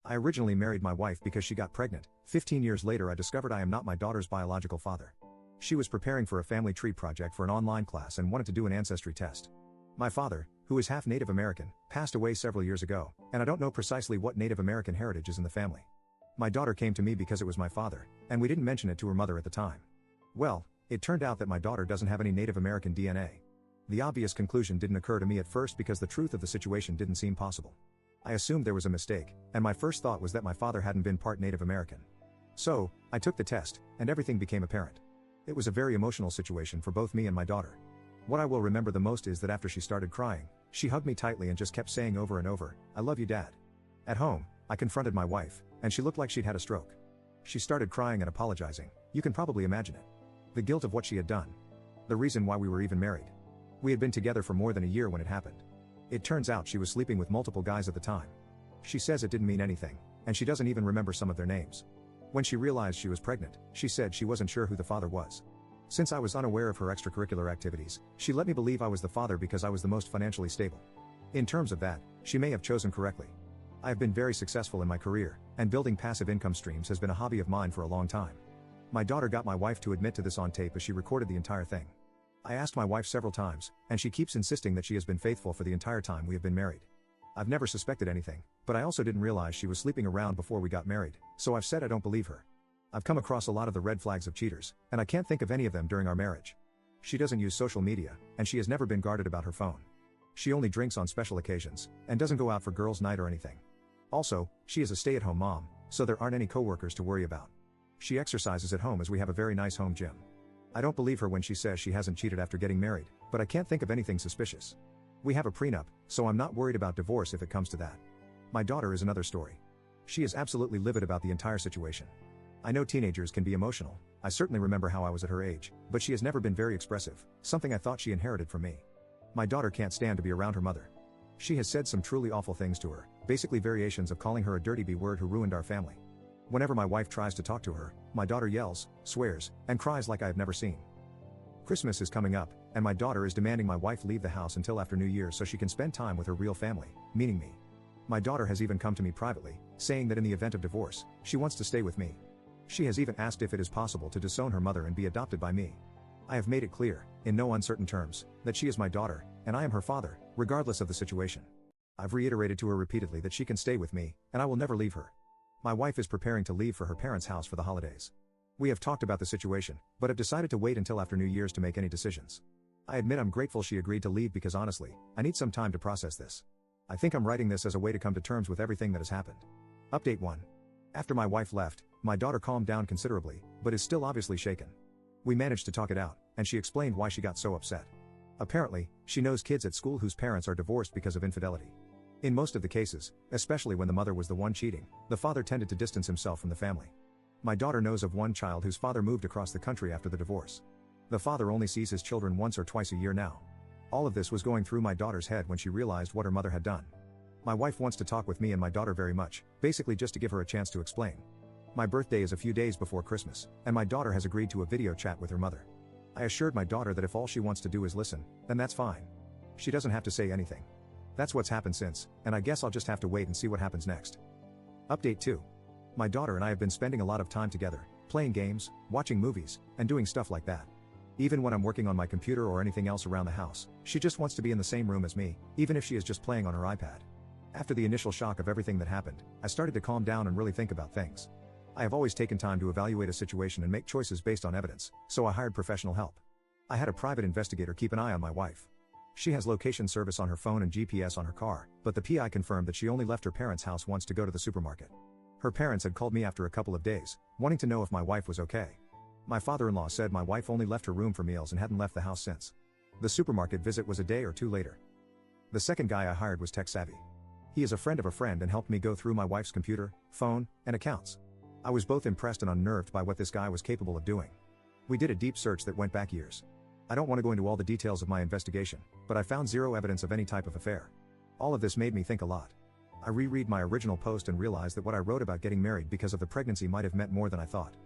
I originally married my wife because she got pregnant. 15 years later, I discovered I am not my daughter's biological father. She was preparing for a family tree project for an online class and wanted to do an ancestry test. My father, who is half Native American, passed away several years ago, and I don't know precisely what Native American heritage is in the family. My daughter came to me because it was my father, and we didn't mention it to her mother at the time. Well, it turned out that my daughter doesn't have any Native American DNA. The obvious conclusion didn't occur to me at first because the truth of the situation didn't seem possible. I assumed there was a mistake, and my first thought was that my father hadn't been part Native American. So, I took the test, and everything became apparent. It was a very emotional situation for both me and my daughter. What I will remember the most is that after she started crying, she hugged me tightly and just kept saying over and over, "I love you, Dad." At home, I confronted my wife, and she looked like she'd had a stroke. She started crying and apologizing. You can probably imagine it. The guilt of what she had done. The reason why we were even married. We had been together for more than a year when it happened. It turns out she was sleeping with multiple guys at the time. She says it didn't mean anything, and she doesn't even remember some of their names. When she realized she was pregnant, she said she wasn't sure who the father was. Since I was unaware of her extracurricular activities, she let me believe I was the father because I was the most financially stable. In terms of that, she may have chosen correctly. I have been very successful in my career, and building passive income streams has been a hobby of mine for a long time. My daughter got my wife to admit to this on tape as she recorded the entire thing. I asked my wife several times, and she keeps insisting that she has been faithful for the entire time we have been married. I've never suspected anything, but I also didn't realize she was sleeping around before we got married, so I've said I don't believe her. I've come across a lot of the red flags of cheaters, and I can't think of any of them during our marriage. She doesn't use social media, and she has never been guarded about her phone. She only drinks on special occasions, and doesn't go out for girls' night or anything. Also, she is a stay-at-home mom, so there aren't any coworkers to worry about. She exercises at home as we have a very nice home gym. I don't believe her when she says she hasn't cheated after getting married, but I can't think of anything suspicious. We have a prenup, so I'm not worried about divorce if it comes to that. My daughter is another story. She is absolutely livid about the entire situation. I know teenagers can be emotional. I certainly remember how I was at her age, but she has never been very expressive, something I thought she inherited from me. My daughter can't stand to be around her mother. She has said some truly awful things to her, basically variations of calling her a dirty B-word who ruined our family. Whenever my wife tries to talk to her, my daughter yells, swears, and cries like I have never seen. Christmas is coming up, and my daughter is demanding my wife leave the house until after New Year so she can spend time with her real family, meaning me. My daughter has even come to me privately, saying that in the event of divorce, she wants to stay with me. She has even asked if it is possible to disown her mother and be adopted by me. I have made it clear, in no uncertain terms, that she is my daughter, and I am her father, regardless of the situation. I've reiterated to her repeatedly that she can stay with me, and I will never leave her. My wife is preparing to leave for her parents' house for the holidays. We have talked about the situation, but have decided to wait until after New Year's to make any decisions. I admit I'm grateful she agreed to leave because honestly, I need some time to process this. I think I'm writing this as a way to come to terms with everything that has happened. Update 1. After my wife left, my daughter calmed down considerably, but is still obviously shaken. We managed to talk it out, and she explained why she got so upset. Apparently, she knows kids at school whose parents are divorced because of infidelity. In most of the cases, especially when the mother was the one cheating, the father tended to distance himself from the family. My daughter knows of one child whose father moved across the country after the divorce. The father only sees his children once or twice a year now. All of this was going through my daughter's head when she realized what her mother had done. My wife wants to talk with me and my daughter very much, basically just to give her a chance to explain. My birthday is a few days before Christmas, and my daughter has agreed to a video chat with her mother. I assured my daughter that if all she wants to do is listen, then that's fine. She doesn't have to say anything. That's what's happened since, and I guess I'll just have to wait and see what happens next. Update 2. My daughter and I have been spending a lot of time together, playing games, watching movies, and doing stuff like that. Even when I'm working on my computer or anything else around the house, she just wants to be in the same room as me, even if she is just playing on her iPad. After the initial shock of everything that happened, I started to calm down and really think about things. I have always taken time to evaluate a situation and make choices based on evidence, so I hired professional help. I had a private investigator keep an eye on my wife. She has location service on her phone and GPS on her car, but the PI confirmed that she only left her parents' house once to go to the supermarket. Her parents had called me after a couple of days, wanting to know if my wife was okay. My father-in-law said my wife only left her room for meals and hadn't left the house since. The supermarket visit was a day or two later. The second guy I hired was tech savvy. He is a friend of a friend and helped me go through my wife's computer, phone, and accounts. I was both impressed and unnerved by what this guy was capable of doing. We did a deep search that went back years. I don't want to go into all the details of my investigation, but I found zero evidence of any type of affair. All of this made me think a lot. I reread my original post and realized that what I wrote about getting married because of the pregnancy might have meant more than I thought.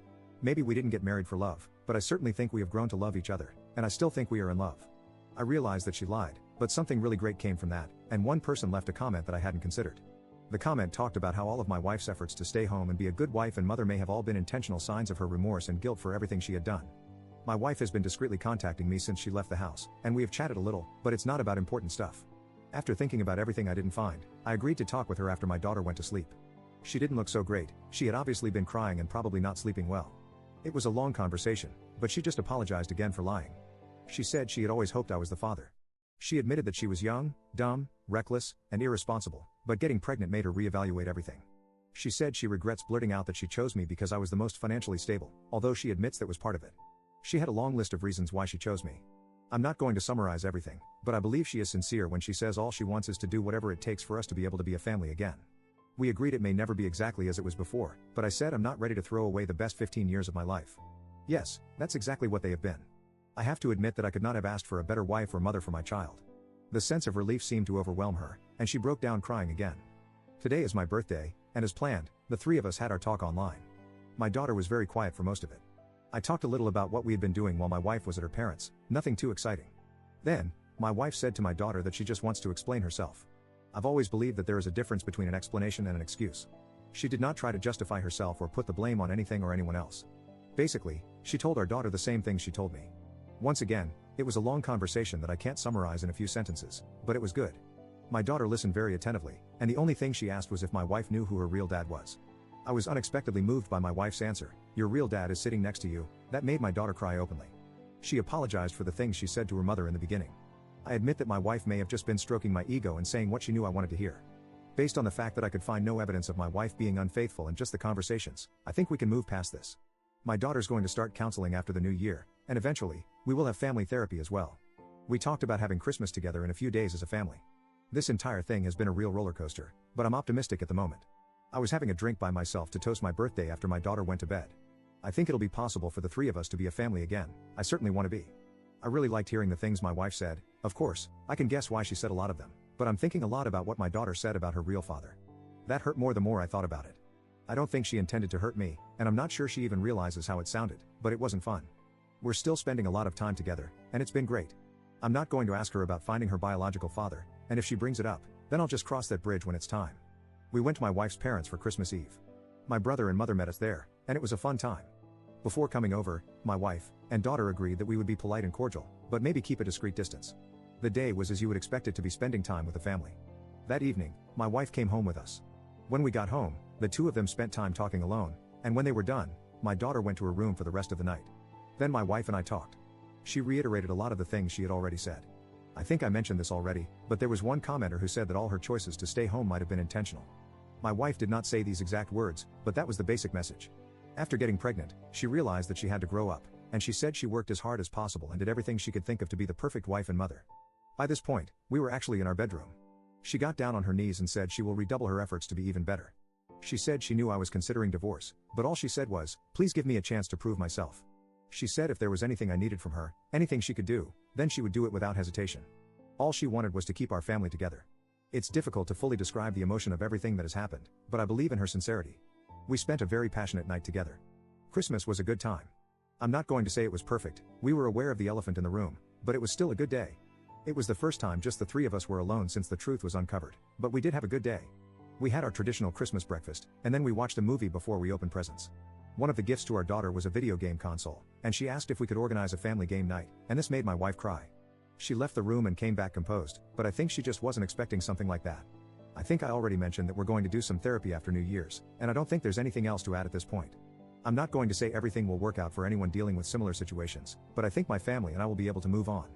Maybe we didn't get married for love, but I certainly think we have grown to love each other, and I still think we are in love. I realized that she lied, but something really great came from that, and one person left a comment that I hadn't considered. The comment talked about how all of my wife's efforts to stay home and be a good wife and mother may have all been intentional signs of her remorse and guilt for everything she had done. My wife has been discreetly contacting me since she left the house, and we have chatted a little, but it's not about important stuff. After thinking about everything I didn't find, I agreed to talk with her after my daughter went to sleep. She didn't look so great, she had obviously been crying and probably not sleeping well. It was a long conversation, but she just apologized again for lying. She said she had always hoped I was the father. She admitted that she was young, dumb, reckless, and irresponsible, but getting pregnant made her reevaluate everything. She said she regrets blurting out that she chose me because I was the most financially stable, although she admits that was part of it. She had a long list of reasons why she chose me. I'm not going to summarize everything, but I believe she is sincere when she says all she wants is to do whatever it takes for us to be able to be a family again. We agreed it may never be exactly as it was before, but I said I'm not ready to throw away the best 15 years of my life. Yes, that's exactly what they have been. I have to admit that I could not have asked for a better wife or mother for my child. The sense of relief seemed to overwhelm her, and she broke down crying again. Today is my birthday, and as planned, the three of us had our talk online. My daughter was very quiet for most of it. I talked a little about what we had been doing while my wife was at her parents', nothing too exciting. Then, my wife said to my daughter that she just wants to explain herself. I've always believed that there is a difference between an explanation and an excuse. She did not try to justify herself or put the blame on anything or anyone else. Basically, she told our daughter the same thing she told me. Once again, it was a long conversation that I can't summarize in a few sentences, but it was good. My daughter listened very attentively, and the only thing she asked was if my wife knew who her real dad was. I was unexpectedly moved by my wife's answer, "Your real dad is sitting next to you." That made my daughter cry openly. She apologized for the things she said to her mother in the beginning. I admit that my wife may have just been stroking my ego and saying what she knew I wanted to hear. Based on the fact that I could find no evidence of my wife being unfaithful and just the conversations, I think we can move past this. My daughter's going to start counseling after the new year, and eventually, we will have family therapy as well. We talked about having Christmas together in a few days as a family. This entire thing has been a real roller coaster, but I'm optimistic at the moment. I was having a drink by myself to toast my birthday after my daughter went to bed. I think it'll be possible for the three of us to be a family again. I certainly want to be. I really liked hearing the things my wife said. Of course, I can guess why she said a lot of them, but I'm thinking a lot about what my daughter said about her real father. That hurt more the more I thought about it. I don't think she intended to hurt me, and I'm not sure she even realizes how it sounded, but it wasn't fun. We're still spending a lot of time together, and it's been great. I'm not going to ask her about finding her biological father, and if she brings it up, then I'll just cross that bridge when it's time. We went to my wife's parents for Christmas Eve. My brother and mother met us there, and it was a fun time. Before coming over, my wife and daughter agreed that we would be polite and cordial, but maybe keep a discreet distance. The day was as you would expect it to be, spending time with the family. That evening, my wife came home with us. When we got home, the two of them spent time talking alone, and when they were done, my daughter went to her room for the rest of the night. Then my wife and I talked. She reiterated a lot of the things she had already said. I think I mentioned this already, but there was one commenter who said that all her choices to stay home might have been intentional. My wife did not say these exact words, but that was the basic message. After getting pregnant, she realized that she had to grow up, and she said she worked as hard as possible and did everything she could think of to be the perfect wife and mother. By this point, we were actually in our bedroom. She got down on her knees and said she will redouble her efforts to be even better. She said she knew I was considering divorce, but all she said was, "Please give me a chance to prove myself." She said if there was anything I needed from her, anything she could do, then she would do it without hesitation. All she wanted was to keep our family together. It's difficult to fully describe the emotion of everything that has happened, but I believe in her sincerity. We spent a very passionate night together. Christmas was a good time. I'm not going to say it was perfect, we were aware of the elephant in the room, but it was still a good day. It was the first time just the three of us were alone since the truth was uncovered, but we did have a good day. We had our traditional Christmas breakfast, and then we watched a movie before we opened presents. One of the gifts to our daughter was a video game console, and she asked if we could organize a family game night, and this made my wife cry. She left the room and came back composed, but I think she just wasn't expecting something like that. I think I already mentioned that we're going to do some therapy after New Year's, and I don't think there's anything else to add at this point. I'm not going to say everything will work out for anyone dealing with similar situations, but I think my family and I will be able to move on.